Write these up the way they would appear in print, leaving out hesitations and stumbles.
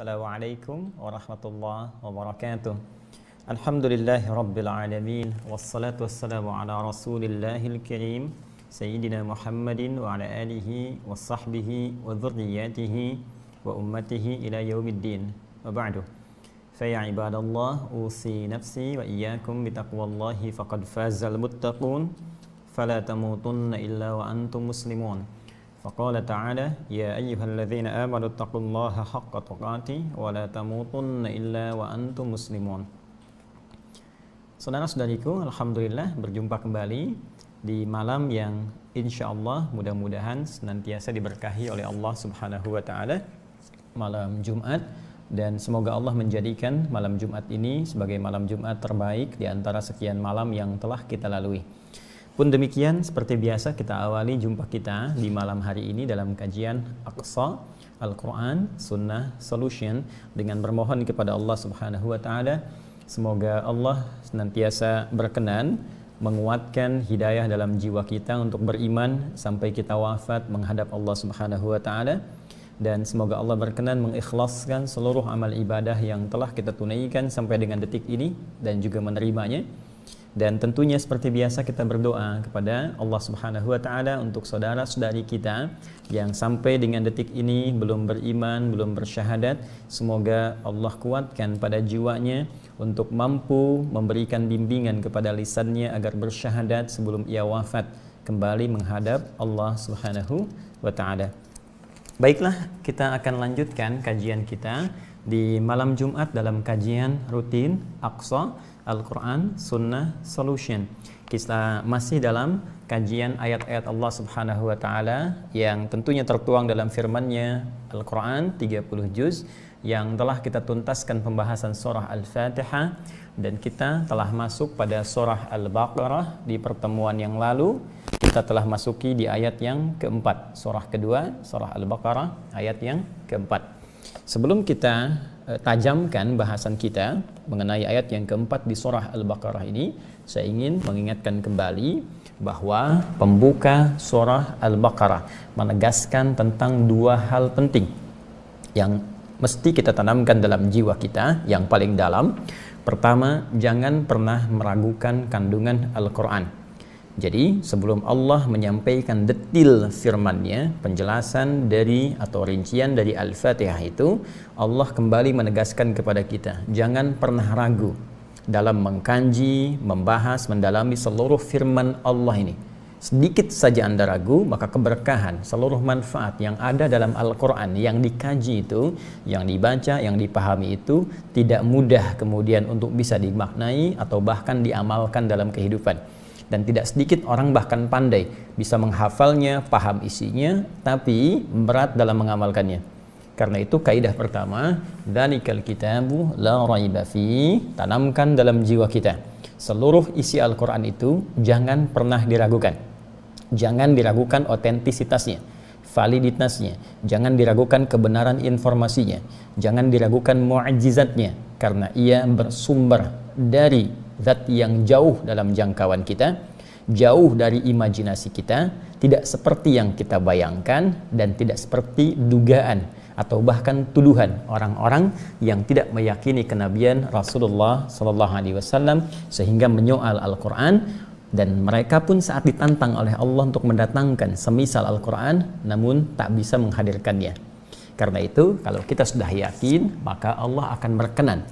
Assalamualaikum warahmatullahi wabarakatuh. Alhamdulillahi rabbil alamin. Wassalatu wassalamu ala rasulillahil karim Sayyidina Muhammadin wa ala alihi wa sahbihi wa dhurriyyatihi wa ummatihi ila yaumiddin. Wa ba'du. Faya ibadallah, usi nafsi wa iyyakum bitaqwallahi faqad fazal muttaqun. Fala tamutunna illa wa antum muslimun. Faqala ta'ala, ya ayyuhalladzina amanu taqullaha haqqa tuqatih wa la tamutunna illa wa antum muslimun. Saudara-saudariku, alhamdulillah berjumpa kembali di malam yang insyaallah mudah-mudahan senantiasa diberkahi oleh Allah Subhanahu wa taala, malam Jumat, dan semoga Allah menjadikan malam Jumat ini sebagai malam Jumat terbaik di antara sekian malam yang telah kita lalui. Pun demikian, seperti biasa kita awali jumpa kita di malam hari ini dalam kajian Aqsa Al-Quran Sunnah Solution dengan bermohon kepada Allah Subhanahu wa taala semoga Allah senantiasa berkenan menguatkan hidayah dalam jiwa kita untuk beriman sampai kita wafat menghadap Allah Subhanahu wa taala, dan semoga Allah berkenan mengikhlaskan seluruh amal ibadah yang telah kita tunaikan sampai dengan detik ini dan juga menerimanya. Dan tentunya seperti biasa kita berdoa kepada Allah Subhanahu wa taala untuk saudara-saudari kita yang sampai dengan detik ini belum beriman, belum bersyahadat. Semoga Allah kuatkan pada jiwanya untuk mampu memberikan bimbingan kepada lisannya agar bersyahadat sebelum ia wafat kembali menghadap Allah Subhanahu wa taala. Baiklah, kita akan lanjutkan kajian kita di malam Jumat dalam kajian rutin Aqsa Al-Quran Sunnah Solution. Kita masih dalam kajian ayat-ayat Allah Subhanahu wa taala yang tentunya tertuang dalam firman-Nya Al-Quran 30 juz yang telah kita tuntaskan pembahasan surah Al-Fatihah, dan kita telah masuk pada surah Al-Baqarah di pertemuan yang lalu. Kita telah masuki di ayat yang keempat, surah kedua, surah Al-Baqarah ayat yang keempat. Sebelum kita tajamkan bahasan kita mengenai ayat yang keempat di surah Al-Baqarah ini, saya ingin mengingatkan kembali bahwa pembuka surah Al-Baqarah menegaskan tentang dua hal penting yang mesti kita tanamkan dalam jiwa kita yang paling dalam. Pertama, jangan pernah meragukan kandungan Al-Quran. Jadi sebelum Allah menyampaikan detil firman-Nya, penjelasan dari atau rincian dari Al-Fatihah itu, Allah kembali menegaskan kepada kita, jangan pernah ragu dalam mengkaji, membahas, mendalami seluruh firman Allah ini. Sedikit saja Anda ragu, maka keberkahan, seluruh manfaat yang ada dalam Al-Quran yang dikaji itu, yang dibaca, yang dipahami itu tidak mudah kemudian untuk bisa dimaknai atau bahkan diamalkan dalam kehidupan. Dan tidak sedikit orang bahkan pandai bisa menghafalnya, paham isinya, tapi berat dalam mengamalkannya. Karena itu kaidah pertama, dzalikal kitabu la raiba fi, tanamkan dalam jiwa kita. Seluruh isi Al-Quran itu jangan pernah diragukan. Jangan diragukan otentisitasnya, validitasnya. Jangan diragukan kebenaran informasinya. Jangan diragukan mu'jizatnya, karena ia bersumber dari zat yang jauh dalam jangkauan kita, jauh dari imajinasi kita, tidak seperti yang kita bayangkan, dan tidak seperti dugaan atau bahkan tuduhan orang-orang yang tidak meyakini kenabian Rasulullah SAW sehingga menyoal Al-Quran, dan mereka pun saat ditantang oleh Allah untuk mendatangkan semisal Al-Quran namun tak bisa menghadirkannya. Karena itu kalau kita sudah yakin, maka Allah akan berkenan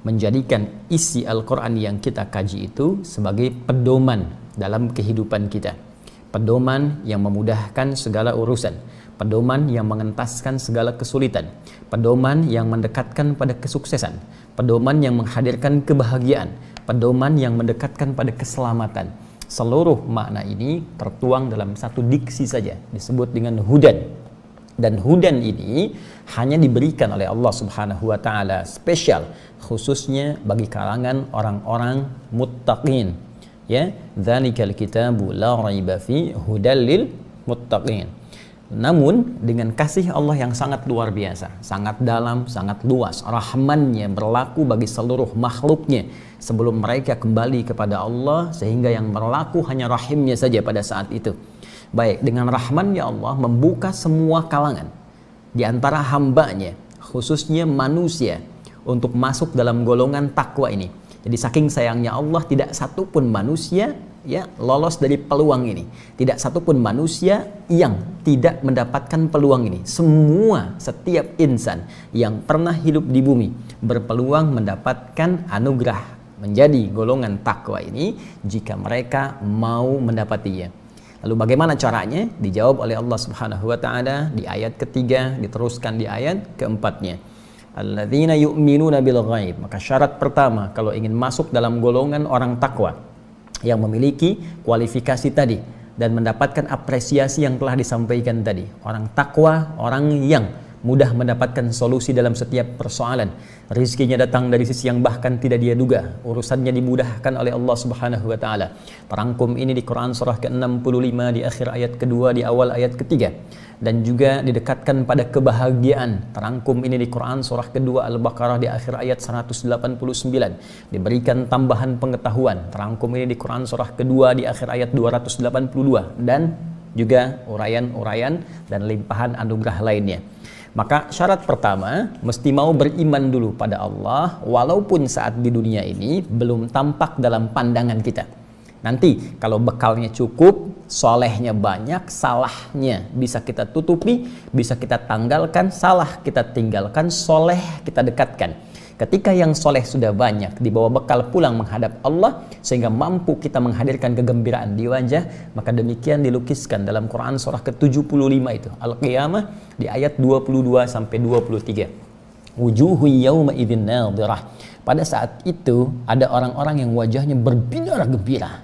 menjadikan isi Al-Quran yang kita kaji itu sebagai pedoman dalam kehidupan kita. Pedoman yang memudahkan segala urusan. Pedoman yang mengentaskan segala kesulitan. Pedoman yang mendekatkan pada kesuksesan. Pedoman yang menghadirkan kebahagiaan. Pedoman yang mendekatkan pada keselamatan. Seluruh makna ini tertuang dalam satu diksi saja, disebut dengan hudan. Dan hudan ini hanya diberikan oleh Allah Subhanahu wa taala spesial khususnya bagi kalangan orang-orang muttaqin. Ya, dzalikal kitabu la raiba fi hudal lil muttaqin. Namun dengan kasih Allah yang sangat luar biasa, sangat dalam, sangat luas, rahman-Nya berlaku bagi seluruh makhluknya sebelum mereka kembali kepada Allah, sehingga yang berlaku hanya rahimnya saja pada saat itu. Baik, dengan rahman-Nya Allah membuka semua kalangan di antara hamba-Nya, khususnya manusia, untuk masuk dalam golongan takwa ini. Jadi saking sayangnya Allah, tidak satupun manusia ya lolos dari peluang ini. Tidak satupun manusia yang tidak mendapatkan peluang ini. Semua, setiap insan yang pernah hidup di bumi berpeluang mendapatkan anugerah menjadi golongan takwa ini jika mereka mau mendapatinya. Lalu bagaimana caranya? Dijawab oleh Allah Subhanahu wa taala di ayat ketiga, diteruskan di ayat keempatnya. Alladzina yu'minuna bil ghaib. Maka syarat pertama kalau ingin masuk dalam golongan orang takwa yang memiliki kualifikasi tadi dan mendapatkan apresiasi yang telah disampaikan tadi. Orang takwa, orang yang mudah mendapatkan solusi dalam setiap persoalan. Rizkinya datang dari sisi yang bahkan tidak dia duga. Urusannya dimudahkan oleh Allah Subhanahu wa taala. Terangkum ini di Quran surah ke-65 di akhir ayat kedua, di awal ayat ketiga. Dan juga didekatkan pada kebahagiaan. Terangkum ini di Quran surah kedua Al-Baqarah di akhir ayat 189. Diberikan tambahan pengetahuan. Terangkum ini di Quran surah kedua di akhir ayat 282. Dan juga uraian-uraian dan limpahan anugerah lainnya. Maka syarat pertama, mesti mau beriman dulu pada Allah, walaupun saat di dunia ini belum tampak dalam pandangan kita. Nanti kalau bekalnya cukup, solehnya banyak, salahnya bisa kita tutupi, bisa kita tanggalkan, salah kita tinggalkan, soleh kita dekatkan. Ketika yang soleh sudah banyak, dibawa bekal pulang menghadap Allah, sehingga mampu kita menghadirkan kegembiraan di wajah, maka demikian dilukiskan dalam Quran surah ke-75 itu, Al-Qiyamah, di ayat 22-23. Wujuhu yawma idzin nadhirah. Pada saat itu, ada orang-orang yang wajahnya berbinar gembira,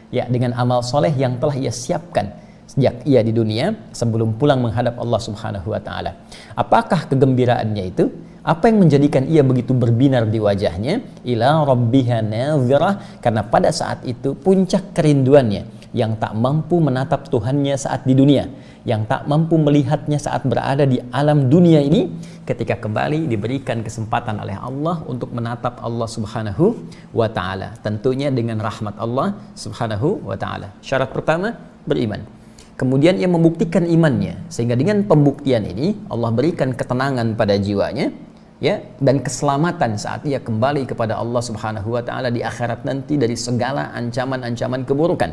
ya, dengan amal soleh yang telah ia siapkan sejak ia di dunia sebelum pulang menghadap Allah Subhanahu wa taala. Apakah kegembiraannya itu? Apa yang menjadikan ia begitu berbinar di wajahnya? Ila rabbiha nazirah, karena pada saat itu puncak kerinduannya yang tak mampu menatap Tuhannya saat di dunia, yang tak mampu melihatnya saat berada di alam dunia ini, ketika kembali diberikan kesempatan oleh Allah untuk menatap Allah Subhanahu wa taala, tentunya dengan rahmat Allah Subhanahu wa taala. Syarat pertama, beriman. Kemudian ia membuktikan imannya, sehingga dengan pembuktian ini Allah berikan ketenangan pada jiwanya, ya, dan keselamatan saat ia kembali kepada Allah Subhanahu wa taala di akhirat nanti dari segala ancaman-ancaman keburukan.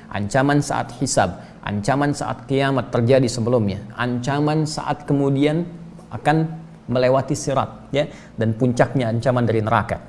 Ancaman saat hisab, ancaman saat kiamat terjadi sebelumnya, ancaman saat kemudian akan melewati sirat, ya, dan puncaknya ancaman dari neraka.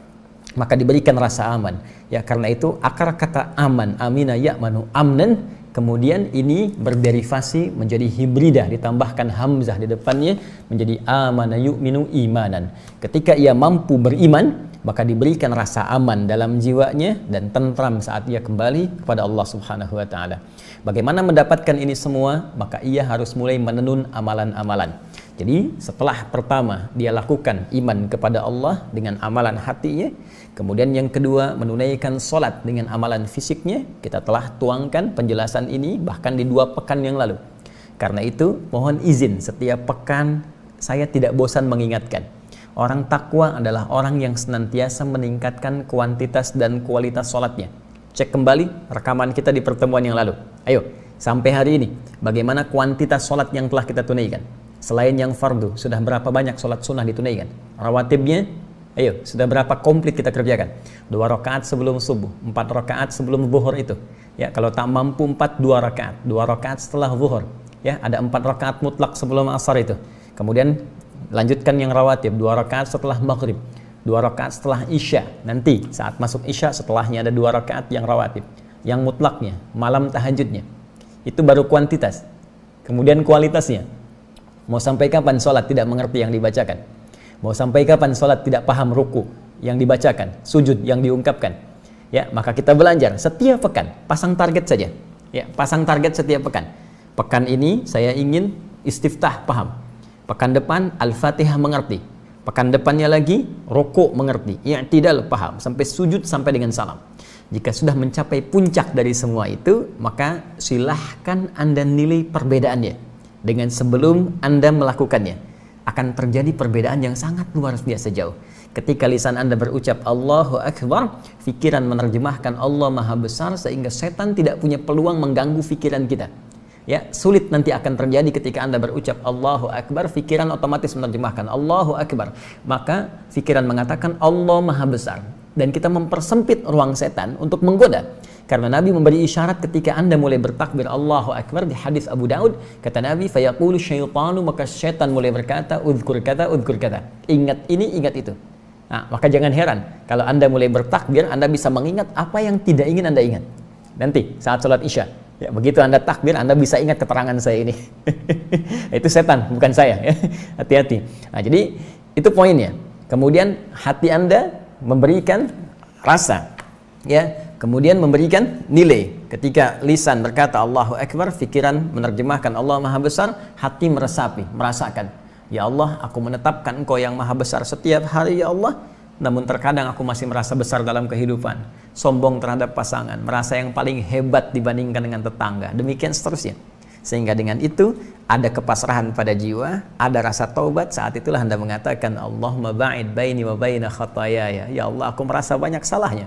Maka diberikan rasa aman. Ya, karena itu akar kata aman, amina ya'manu amnan, kemudian ini berderivasi menjadi hibridah, ditambahkan hamzah di depannya menjadi amana yu'minu imanan. Ketika ia mampu beriman, maka diberikan rasa aman dalam jiwanya dan tentram saat ia kembali kepada Allah Subhanahu wa taala. Bagaimana mendapatkan ini semua? Maka ia harus mulai menenun amalan-amalan. Jadi setelah pertama dia lakukan iman kepada Allah dengan amalan hatinya, kemudian yang kedua menunaikan sholat dengan amalan fisiknya. Kita telah tuangkan penjelasan ini bahkan di 2 pekan yang lalu. Karena itu mohon izin setiap pekan saya tidak bosan mengingatkan, orang takwa adalah orang yang senantiasa meningkatkan kuantitas dan kualitas sholatnya. Cek kembali rekaman kita di pertemuan yang lalu. Ayo, sampai hari ini bagaimana kuantitas sholat yang telah kita tunaikan? Selain yang fardu, sudah berapa banyak sholat sunnah ditunaikan? Rawatibnya, ayo, sudah berapa komplit kita kerjakan? 2 rakaat sebelum subuh, 4 rakaat sebelum zuhur itu. Ya, kalau tak mampu 4, 2 rakaat, 2 rakaat setelah zuhur. Ya, ada 4 rakaat mutlak sebelum asar itu. Kemudian lanjutkan yang rawatib, 2 rakaat setelah maghrib, 2 rakaat setelah isya. Nanti saat masuk isya setelahnya ada 2 rakaat yang rawatib. Yang mutlaknya, malam tahajudnya. Itu baru kuantitas. Kemudian kualitasnya. Mau sampai kapan sholat tidak mengerti yang dibacakan? Mau sampai kapan sholat tidak paham ruku yang dibacakan, sujud yang diungkapkan? Ya, maka kita belajar setiap pekan, pasang target saja. Ya, pasang target setiap pekan. Pekan ini saya ingin istiftah paham. Pekan depan Al-Fatihah mengerti. Pekan depannya lagi ruku mengerti. I'tidal paham sampai sujud sampai dengan salam. Jika sudah mencapai puncak dari semua itu, maka silahkan Anda nilai perbedaannya dengan sebelum Anda melakukannya. Akan terjadi perbedaan yang sangat luar biasa jauh. Ketika lisan Anda berucap Allahu Akbar, pikiran menerjemahkan Allah Maha Besar sehingga setan tidak punya peluang mengganggu pikiran kita. Ya, sulit nanti akan terjadi ketika Anda berucap Allahu Akbar, pikiran otomatis menerjemahkan Allahu Akbar. Maka pikiran mengatakan Allah Maha Besar. Dan kita mempersempit ruang setan untuk menggoda. Karena Nabi memberi isyarat ketika Anda mulai bertakbir Allahu Akbar di hadis Abu Daud, kata Nabi, fayaqulu syaitanu, maka syaitan mulai berkata, udhkur kata, udhkur kata. Ingat ini, ingat itu. Nah, maka jangan heran kalau Anda mulai bertakbir, Anda bisa mengingat apa yang tidak ingin Anda ingat. Nanti saat sholat Isya, ya, begitu Anda takbir, Anda bisa ingat keterangan saya ini. Itu setan, bukan saya. Ya. Hati-hati. Nah, jadi itu poinnya. Kemudian hati Anda memberikan rasa, ya. Kemudian memberikan nilai. Ketika lisan berkata Allahu Akbar, pikiran menerjemahkan Allah Maha Besar, hati meresapi, merasakan. Ya Allah, aku menetapkan Engkau yang Maha Besar setiap hari, ya Allah. Namun terkadang aku masih merasa besar dalam kehidupan. Sombong terhadap pasangan, merasa yang paling hebat dibandingkan dengan tetangga. Demikian seterusnya. Sehingga dengan itu, ada kepasrahan pada jiwa, ada rasa taubat. Saat itulah Anda mengatakan, Allahumma ba'id baini wa baina khatayaya. Ya Allah, aku merasa banyak salahnya.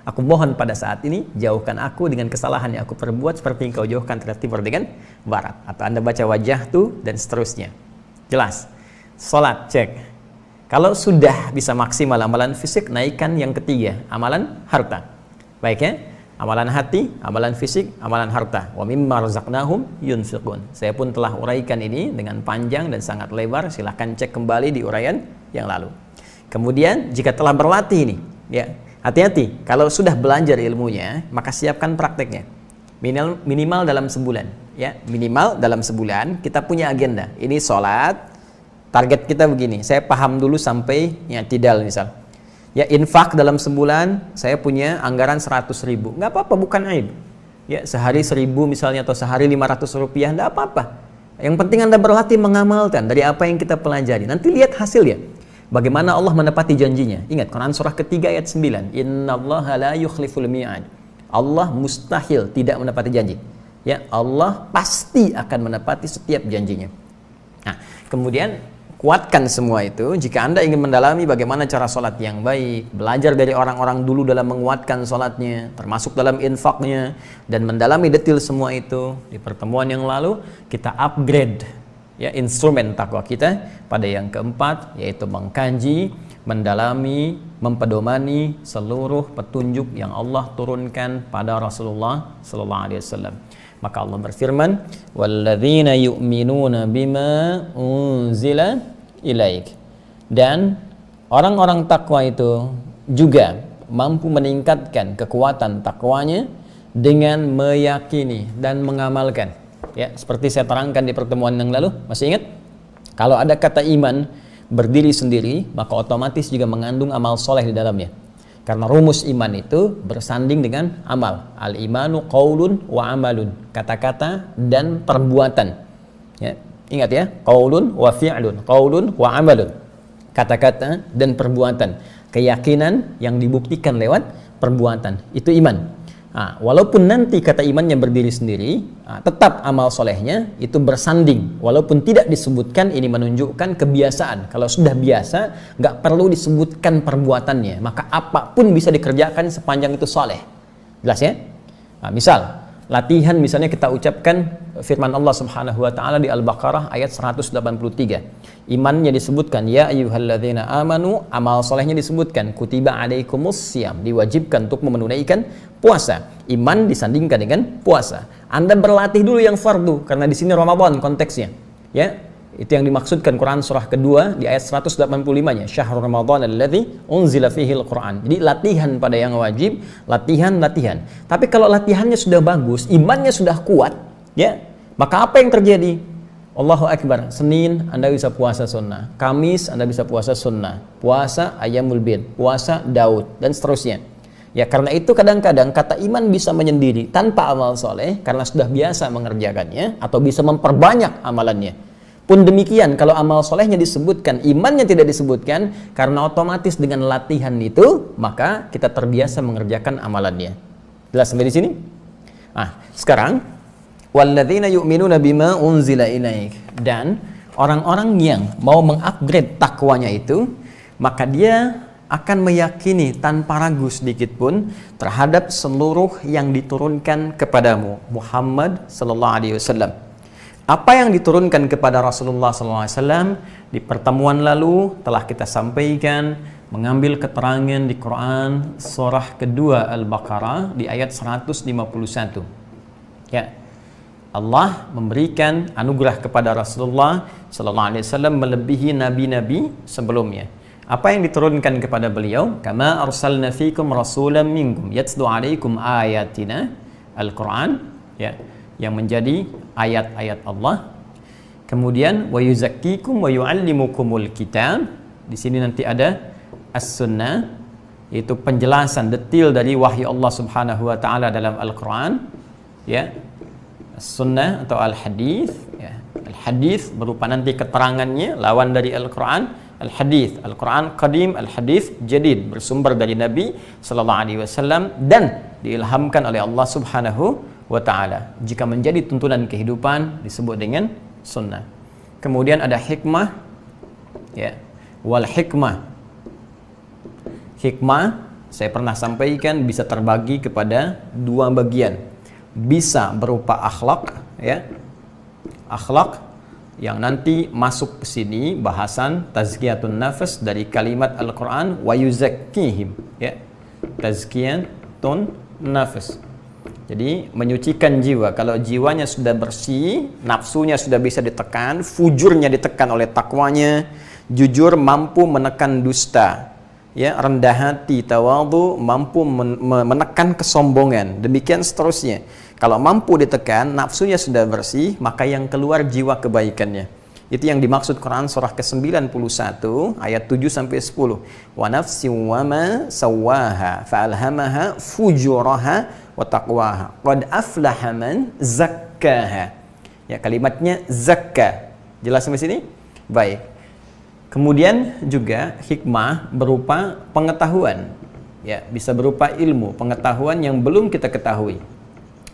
Aku mohon pada saat ini, jauhkan aku dengan kesalahan yang aku perbuat seperti Engkau jauhkan terhadap timur dengan barat. Atau Anda baca wajah tuh dan seterusnya. Jelas. Salat, cek. Kalau sudah bisa maksimal amalan fisik, naikkan yang ketiga, amalan harta. Baik ya? Amalan hati, amalan fisik, amalan harta. Wa mimma razaqnahum yunfiqun. Saya pun telah uraikan ini dengan panjang dan sangat lebar. Silahkan cek kembali di uraian yang lalu. Kemudian, jika telah berlatih ini, ya, hati-hati, kalau sudah belajar ilmunya, maka siapkan prakteknya. Minimal dalam sebulan, ya. Minimal dalam sebulan kita punya agenda. Ini sholat, target kita begini. Saya paham dulu sampai i'tidal misal. Ya, infak dalam sebulan saya punya anggaran 100.000. Nggak apa-apa, bukan aib. Ya, sehari 1.000 misalnya atau sehari 500 rupiah, nggak apa-apa. Yang penting Anda berlatih mengamalkan dari apa yang kita pelajari. Nanti lihat hasilnya. Bagaimana Allah menepati janjinya. Ingat, Quran surah ketiga ayat 9. Innallaha la yukhliful mi'ad. Allah mustahil tidak menepati janji. Ya, Allah pasti akan menepati setiap janjinya. Nah, kemudian kuatkan semua itu. Jika Anda ingin mendalami bagaimana cara sholat yang baik, belajar dari orang-orang dulu dalam menguatkan sholatnya, termasuk dalam infaknya, dan mendalami detail semua itu, di pertemuan yang lalu kita upgrade, ya, instrumen takwa kita pada yang keempat, yaitu mengkaji, mendalami, mempedomani seluruh petunjuk yang Allah turunkan pada Rasulullah sallallahu alaihi wasallam. Maka Allah berfirman, "Walladzina yu'minuna bima unzila ilaik." Dan orang-orang takwa itu juga mampu meningkatkan kekuatan takwanya dengan meyakini dan mengamalkan. Ya, seperti saya terangkan di pertemuan yang lalu, masih ingat? Kalau ada kata iman berdiri sendiri, maka otomatis juga mengandung amal soleh di dalamnya. Karena rumus iman itu bersanding dengan amal. Al-imanu qaulun wa amalun. Kata-kata dan perbuatan. Ya, ingat ya, qaulun wa fi'lun, qaulun wa amalun. Kata-kata dan perbuatan. Keyakinan yang dibuktikan lewat perbuatan. Itu iman. Nah, walaupun nanti kata imannya berdiri sendiri, tetap amal solehnya itu bersanding. Walaupun tidak disebutkan, ini menunjukkan kebiasaan. Kalau sudah biasa, nggak perlu disebutkan perbuatannya. Maka apapun bisa dikerjakan sepanjang itu soleh. Jelas ya? Nah, misal, latihan misalnya kita ucapkan firman Allah Subhanahu wa taala di Al-Baqarah ayat 183. Imannya disebutkan ya ayyuhalladzina amanu, amal solehnya disebutkan kutiba alaikumus syiyam, diwajibkan untuk menunaikan puasa. Iman disandingkan dengan puasa. Anda berlatih dulu yang fardu karena di sini Ramadan konteksnya. Ya, itu yang dimaksudkan Quran surah kedua di ayat 185-nya, Syahrul Ramadan alladzi unzila fihil Quran. Jadi latihan pada yang wajib, latihan. Tapi kalau latihannya sudah bagus, imannya sudah kuat, ya, maka apa yang terjadi? Allahu Akbar, Senin Anda bisa puasa sunnah, Kamis Anda bisa puasa sunnah, puasa Ayyamul Bid, puasa Daud, dan seterusnya. Ya, karena itu kadang-kadang kata iman bisa menyendiri tanpa amal soleh karena sudah biasa mengerjakannya atau bisa memperbanyak amalannya. Pun demikian kalau amal solehnya disebutkan, imannya tidak disebutkan, karena otomatis dengan latihan itu maka kita terbiasa mengerjakan amalannya. Jelas sampai di sini? Nah, sekarang walladzina yu'minuna bima unzila ilaik, dan orang-orang yang mau mengupgrade takwanya itu, maka dia akan meyakini tanpa ragu sedikit pun terhadap seluruh yang diturunkan kepadamu Muhammad sallallahu alaihi wasallam. Apa yang diturunkan kepada Rasulullah sallallahu alaihi wasallam di pertemuan lalu telah kita sampaikan, mengambil keterangan di Quran surah kedua Al-Baqarah di ayat 151. Ya. Allah memberikan anugerah kepada Rasulullah sallallahu alaihi wasallam melebihi nabi-nabi sebelumnya. Apa yang diturunkan kepada beliau? Kama arsalna fikum rasulan minkum yatlu alaikum ayatina, Al-Quran, ya, yang menjadi ayat-ayat Allah. Kemudian wa yuzakkikum wa yuallimukumul kitab. Di sini nanti ada as-sunnah, yaitu penjelasan detail dari wahyu Allah Subhanahu wa taala dalam Al-Quran, ya. As-sunnah atau al-hadis, ya. Al-hadis berupa nanti keterangannya lawan dari Al-Quran. Al-hadis, Al-Quran qadim, Al-hadis jadid, bersumber dari Nabi sallallahu alaihi wasallam dan diilhamkan oleh Allah Subhanahu wa taala. Jika menjadi tuntunan kehidupan disebut dengan sunnah. Kemudian ada hikmah, ya. Wal hikmah. Hikmah saya pernah sampaikan bisa terbagi kepada dua bagian. Bisa berupa akhlak, ya. Akhlak yang nanti masuk ke sini bahasan tazkiyatun nafas dari kalimat Al-Quran wa yuzakkihim, ya. Tazkiyatun nafas. Jadi menyucikan jiwa. Kalau jiwanya sudah bersih, nafsunya sudah bisa ditekan, fujurnya ditekan oleh takwanya, jujur mampu menekan dusta, ya, rendah hati, tawadhu, mampu menekan kesombongan, demikian seterusnya. Kalau mampu ditekan, nafsunya sudah bersih, maka yang keluar jiwa kebaikannya. Itu yang dimaksud Quran surah ke-91 ayat 7 sampai 10. Wa nafsin wa ma sawwaha fa'alhamaha fujuraha wa taqwaha. Qad aflaha man zakkaha. Ya, kalimatnya zakka. Jelas sampai sini? Baik. Kemudian juga hikmah berupa pengetahuan. Ya, bisa berupa ilmu, pengetahuan yang belum kita ketahui.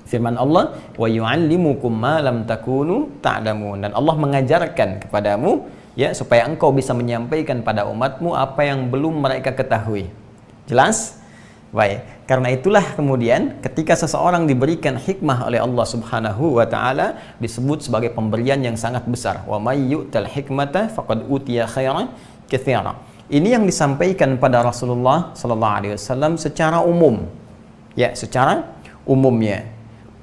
Firman Allah, wa yu'allimukum ma lam takunu ta'lamun, dan Allah mengajarkan kepadamu, ya, supaya engkau bisa menyampaikan pada umatmu apa yang belum mereka ketahui. Jelas? Baik. Karena itulah kemudian ketika seseorang diberikan hikmah oleh Allah Subhanahu wa taala disebut sebagai pemberian yang sangat besar. Wa may yu'tal hikmata faqad utiya khairan katsira. Ini yang disampaikan pada Rasulullah sallallahu alaihi wasallam secara umum. Ya, secara umumnya.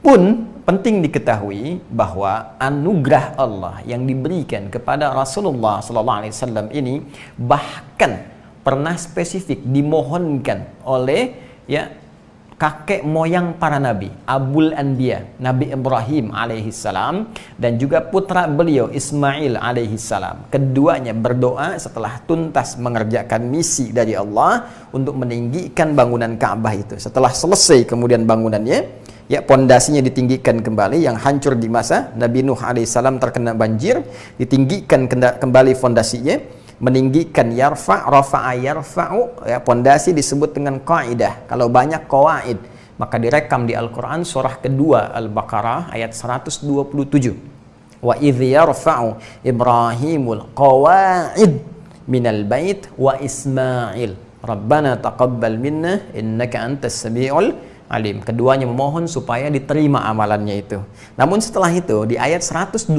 Pun penting diketahui bahwa anugerah Allah yang diberikan kepada Rasulullah sallallahu alaihi wasallam ini bahkan pernah spesifik dimohonkan oleh, ya, kakek moyang para nabi, Abul Anbiya, Nabi Ibrahim alaihissalam, dan juga putra beliau Ismail alaihissalam. Keduanya berdoa setelah tuntas mengerjakan misi dari Allah untuk meninggikan bangunan Ka'bah itu. Setelah selesai kemudian bangunannya, ya, pondasinya ditinggikan kembali yang hancur di masa Nabi Nuh alaihissalam terkena banjir, ditinggikan kembali fondasinya, meninggikan rafa'a yarfa'u, ya, pondasi disebut dengan qaidah. Kalau banyak qawaid maka direkam di Al-Quran surah kedua Al-Baqarah ayat 127. Wa idh yarfa'u Ibrahimul qawaid minal bait wa Ismail Rabbana taqabbal minna innaka antas samiul alim. Keduanya memohon supaya diterima amalannya itu. Namun setelah itu di ayat 129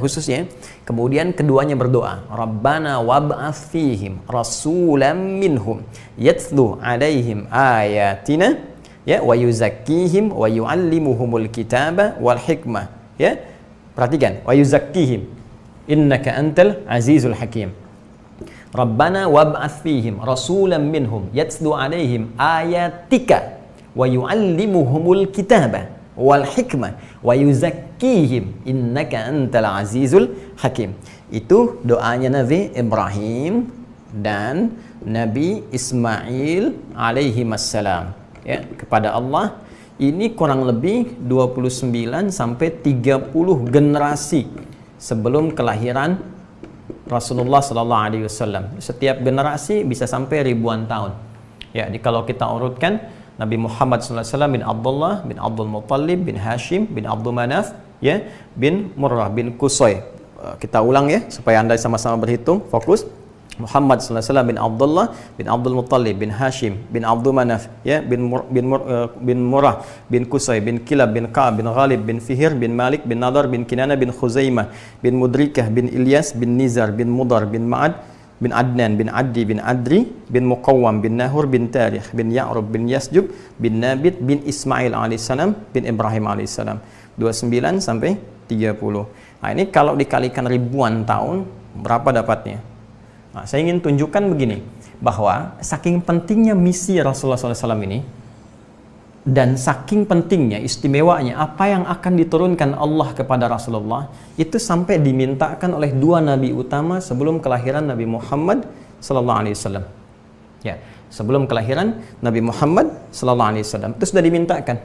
khususnya, kemudian keduanya berdoa, Rabbana wab'ats fihim rasulam minhum yatlu alaihim ayatina, ya, wa yuzakkihim wa yuallimuhumul kitaba wal hikmah. Ya, perhatikan, wa yuzakkihim innaka antal azizul hakim. Rabbana wab'ats fihim rasulam minhum yatlu alaihim ayatika wa yu'allimuhumul kitaba wal hikmah wa yuzakkihim innaka antal azizul hakim. Itu doanya Nabi Ibrahim dan Nabi Ismail alaihi wassalam, ya, kepada Allah. Ini kurang lebih 29 sampai 30 generasi sebelum kelahiran Rasulullah sallallahu alaihi wasallam. Setiap generasi bisa sampai ribuan tahun. Ya, jadi kalau kita urutkan Nabi Muhammad SAW bin Abdullah, bin Abdul Muttalib, bin Hashim, bin Abdul Manaf, ya, bin Murrah, bin Qusay. Kita ulang ya, supaya Anda sama-sama berhitung, fokus. Muhammad sallallahu alaihi wasallam bin Abdullah bin Abdul Muttalib bin Hashim bin Abdul Manaf ya bin Murrah bin Qusay bin Kilab bin Ka'ab bin Ghalib bin Fihir bin Malik bin Nadar bin Kinana bin Khuzaimah bin Mudrikah bin Ilyas bin Nizar bin Mudar bin Ma'ad bin Adnan bin Addi bin Adri bin Muqawwam bin Nahur bin Tarikh bin Ya'rub bin Yasjub bin Nabit bin Ismail alaihissalam bin Ibrahim alaihissalam. 29 sampai 30. Nah, ini kalau dikalikan ribuan tahun berapa dapatnya? Nah, saya ingin tunjukkan begini, bahwa saking pentingnya misi Rasulullah SAW ini, dan saking pentingnya, istimewanya apa yang akan diturunkan Allah kepada Rasulullah, itu sampai dimintakan oleh dua nabi utama sebelum kelahiran Nabi Muhammad SAW. Ya, sebelum kelahiran Nabi Muhammad SAW, itu sudah dimintakan.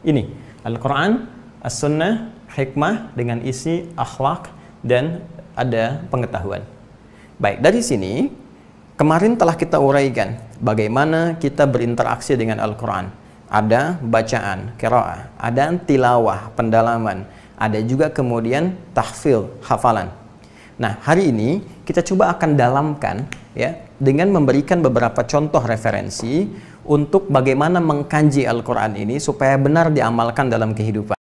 Ini Al-Quran, As-Sunnah, hikmah dengan isi akhlak dan ada pengetahuan. Baik, dari sini kemarin telah kita uraikan bagaimana kita berinteraksi dengan Al-Quran. Ada bacaan, qiraah, ada tilawah, pendalaman, ada juga kemudian tahfidz, hafalan. Nah, hari ini kita coba akan dalamkan ya dengan memberikan beberapa contoh referensi untuk bagaimana mengkaji Al-Quran ini supaya benar diamalkan dalam kehidupan.